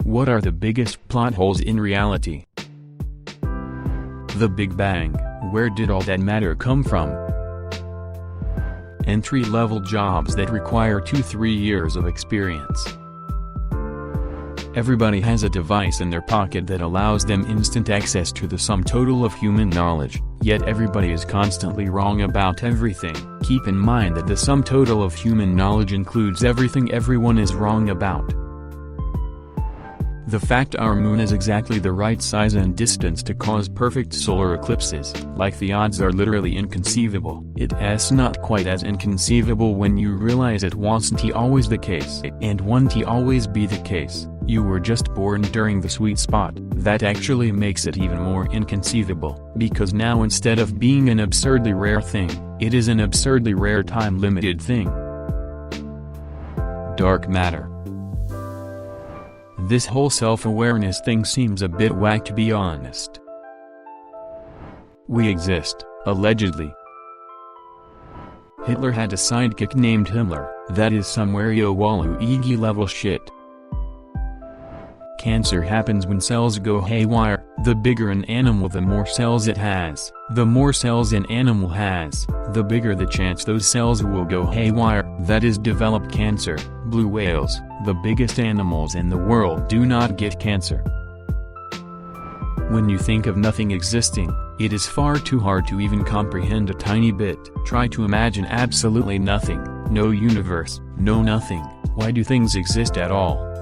What are the biggest plot holes in reality? The Big Bang, where did all that matter come from? Entry-level jobs that require 2-3 years of experience. Everybody has a device in their pocket that allows them instant access to the sum total of human knowledge, yet everybody is constantly wrong about everything. Keep in mind that the sum total of human knowledge includes everything everyone is wrong about. The fact our moon is exactly the right size and distance to cause perfect solar eclipses, like the odds are literally inconceivable. It's not quite as inconceivable when you realize it wasn't always the case, and won't always be the case. You were just born during the sweet spot. That actually makes it even more inconceivable, because now instead of being an absurdly rare thing, it is an absurdly rare time-limited thing. Dark matter. This whole self-awareness thing seems a bit whack, to be honest. We exist, allegedly. Hitler had a sidekick named Himmler. That is some Wario-Waluigi level shit. Cancer happens when cells go haywire. The bigger an animal, the more cells it has. The more cells an animal has, the bigger the chance those cells will go haywire, that is, develop cancer. Blue whales, the biggest animals in the world, do not get cancer. When you think of nothing existing, it is far too hard to even comprehend a tiny bit. Try to imagine absolutely nothing, no universe, no nothing. Why do things exist at all?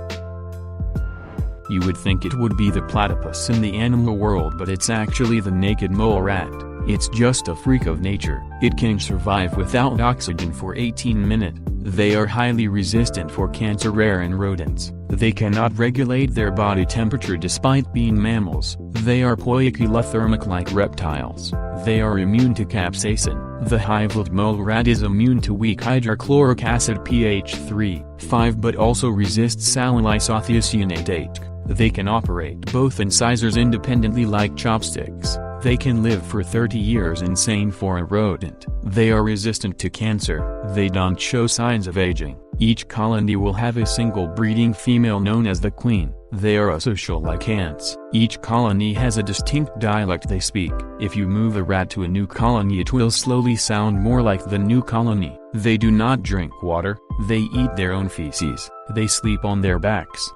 You would think it would be the platypus in the animal world, but it's actually the naked mole rat. It's just a freak of nature. It can survive without oxygen for 18 minutes. They are highly resistant for cancer, rare in rodents. They cannot regulate their body temperature despite being mammals. They are poikilothermic like reptiles. They are immune to capsaicin. The high-volt mole rat is immune to weak hydrochloric acid pH 3.5 but also resists salicylisothiocyanatate. They can operate both incisors independently like chopsticks. They can live for 30 years, insane for a rodent. They are resistant to cancer. They don't show signs of aging. Each colony will have a single breeding female known as the queen. They are asocial like ants. Each colony has a distinct dialect they speak. If you move a rat to a new colony, it will slowly sound more like the new colony. They do not drink water. They eat their own feces. They sleep on their backs.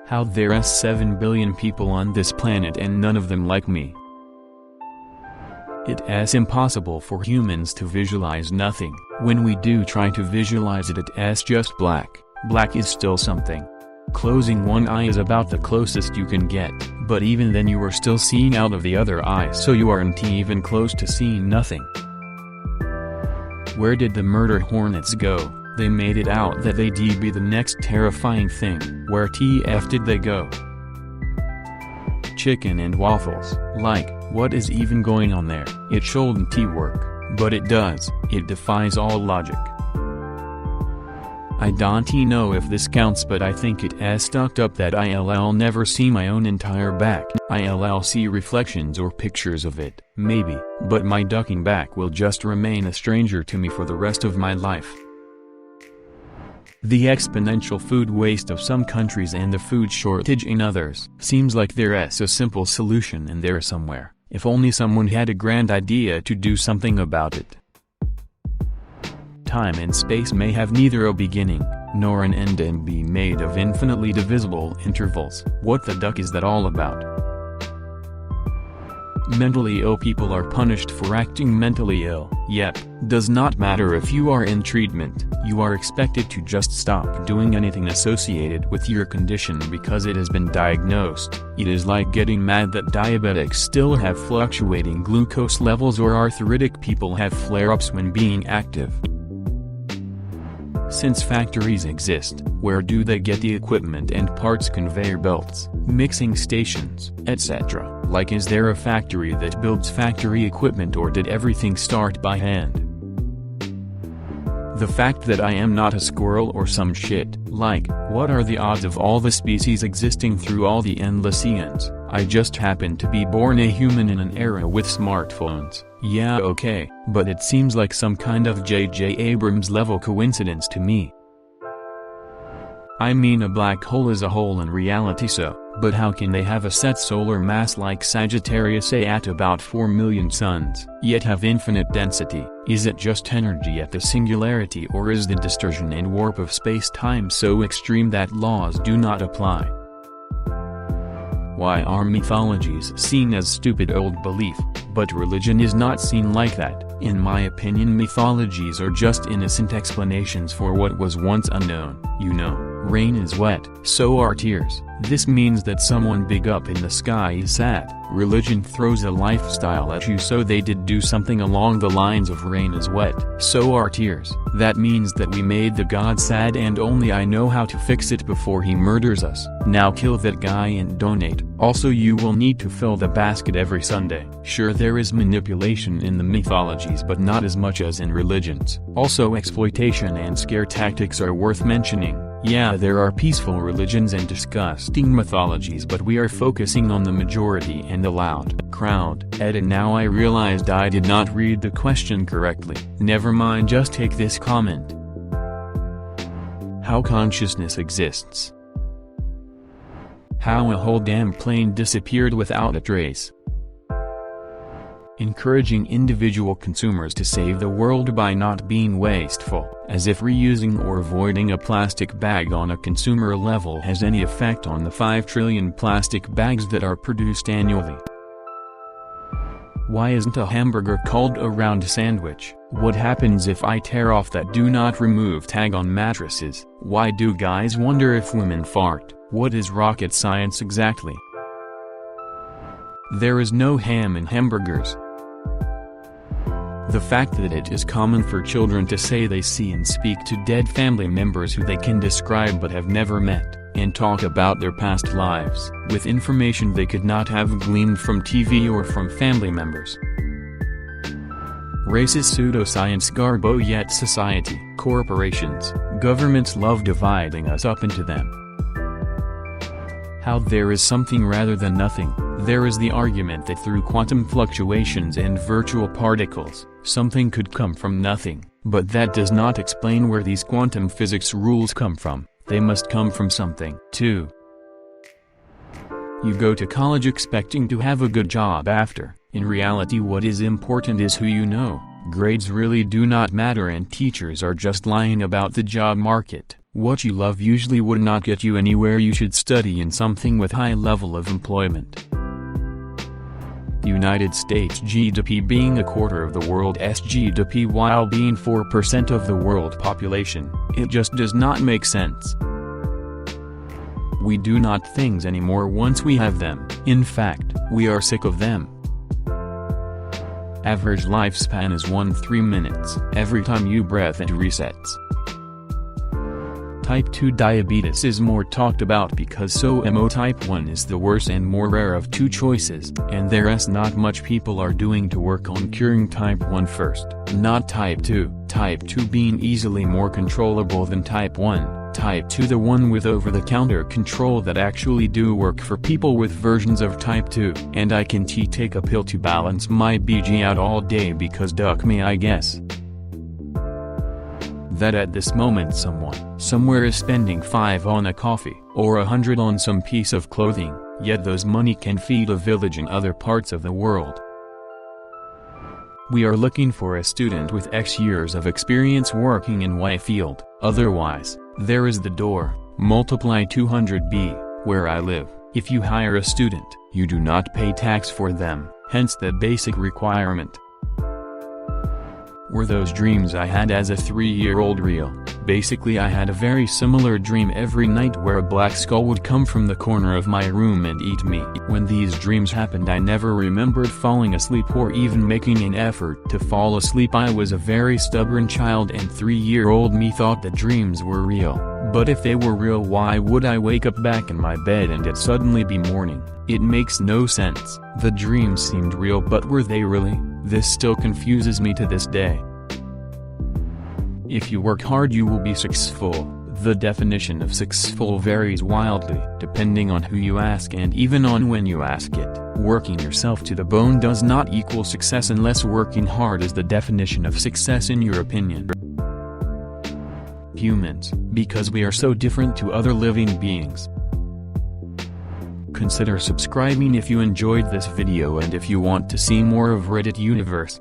How there are 7 billion people on this planet and none of them like me. It's impossible for humans to visualize nothing. When we do try to visualize it, it's just black. Black is still something. Closing one eye is about the closest you can get, but even then you are still seeing out of the other eye, so you aren't even close to seeing nothing. Where did the murder hornets go? They made it out that they'd be the next terrifying thing. Where TF did they go? Chicken and waffles. Like, what is even going on there? It shouldn't work, but it does. It defies all logic. I don't know if this counts, but I think it's stuck up that I'll never see my own entire back. I'll see reflections or pictures of it, maybe, but my ducking back will just remain a stranger to me for the rest of my life. The exponential food waste of some countries and the food shortage in others. Seems like there's a simple solution in there somewhere, if only someone had a grand idea to do something about it. Time and space may have neither a beginning, nor an end, and be made of infinitely divisible intervals. What the duck is that all about? Mentally ill people are punished for acting mentally ill. Yep, does not matter if you are in treatment, you are expected to just stop doing anything associated with your condition because it has been diagnosed. It is like getting mad that diabetics still have fluctuating glucose levels or arthritic people have flare-ups when being active. Since factories exist, where do they get the equipment and parts? Conveyor belts, mixing stations, etc. Like, is there a factory that builds factory equipment, or did everything start by hand? The fact that I am not a squirrel or some shit, like, what are the odds of all the species existing through all the endless eons? I just happened to be born a human in an era with smartphones. Yeah, okay, but it seems like some kind of J.J. Abrams level coincidence to me. I mean, a black hole is a hole in reality, so, but how can they have a set solar mass like Sagittarius A at about 4 million suns, yet have infinite density? Is it just energy at the singularity, or is the distortion and warp of space-time so extreme that laws do not apply? Why are mythologies seen as stupid old belief, but religion is not seen like that? In my opinion, mythologies are just innocent explanations for what was once unknown. You know, rain is wet, so are tears. This means that someone big up in the sky is sad. Religion throws a lifestyle at you, so they did do something along the lines of rain is wet, so are tears. That means that we made the god sad, and only I know how to fix it before he murders us. Now kill that guy and donate. Also, you will need to fill the basket every Sunday. Sure, there is manipulation in the mythologies, but not as much as in religions. Also, exploitation and scare tactics are worth mentioning. Yeah, there are peaceful religions and disgusting mythologies, but we are focusing on the majority and the loud crowd. And now I realized I did not read the question correctly. Never mind, just take this comment. How consciousness exists. How a whole damn plane disappeared without a trace. Encouraging individual consumers to save the world by not being wasteful, as if reusing or avoiding a plastic bag on a consumer level has any effect on the 5 trillion plastic bags that are produced annually. Why isn't a hamburger called a round sandwich? What happens if I tear off that do not remove tag on mattresses? Why do guys wonder if women fart? What is rocket science exactly? There is no ham in hamburgers. The fact that it is common for children to say they see and speak to dead family members who they can describe but have never met, and talk about their past lives, with information they could not have gleaned from TV or from family members. Racist pseudoscience garbo, yet society, corporations, governments love dividing us up into them. How there is something rather than nothing. There is the argument that through quantum fluctuations and virtual particles, something could come from nothing, but that does not explain where these quantum physics rules come from. They must come from something, too. You go to college expecting to have a good job after. In reality, what is important is who you know. Grades really do not matter, and teachers are just lying about the job market. What you love usually would not get you anywhere. You should study in something with high level of employment. United States GDP being a quarter of the world's GDP while being 4% of the world population, it just does not make sense. We do not things anymore once we have them. In fact, we are sick of them. Average lifespan is 3 minutes. Every time you breathe it resets. Type 2 diabetes is more talked about because type 1 is the worse and more rare of two choices, and there's not much people are doing to work on curing type 1 first. Not type 2, type 2 being easily more controllable than type 1, type 2 the one with over-the-counter control that actually do work for people with versions of type 2. And I can take a pill to balance my BG out all day because duck me, I guess. That at this moment someone, somewhere is spending 5 on a coffee, or 100 on some piece of clothing, yet those money can feed a village in other parts of the world. We are looking for a student with X years of experience working in Y field, otherwise, there is the door, multiply 200B, where I live. If you hire a student, you do not pay tax for them, hence the basic requirement. Were those dreams I had as a 3-year-old real? Basically, I had a very similar dream every night where a black skull would come from the corner of my room and eat me. When these dreams happened, I never remembered falling asleep or even making an effort to fall asleep. I was a very stubborn child, and 3-year-old me thought that dreams were real. But if they were real, why would I wake up back in my bed and it suddenly be morning? It makes no sense. The dreams seemed real, but were they really? This still confuses me to this day. If you work hard, you will be successful. The definition of successful varies wildly, depending on who you ask and even on when you ask it. Working yourself to the bone does not equal success unless working hard is the definition of success in your opinion. humans, because we are so different to other living beings. Consider subscribing if you enjoyed this video and if you want to see more of Reddit Universe.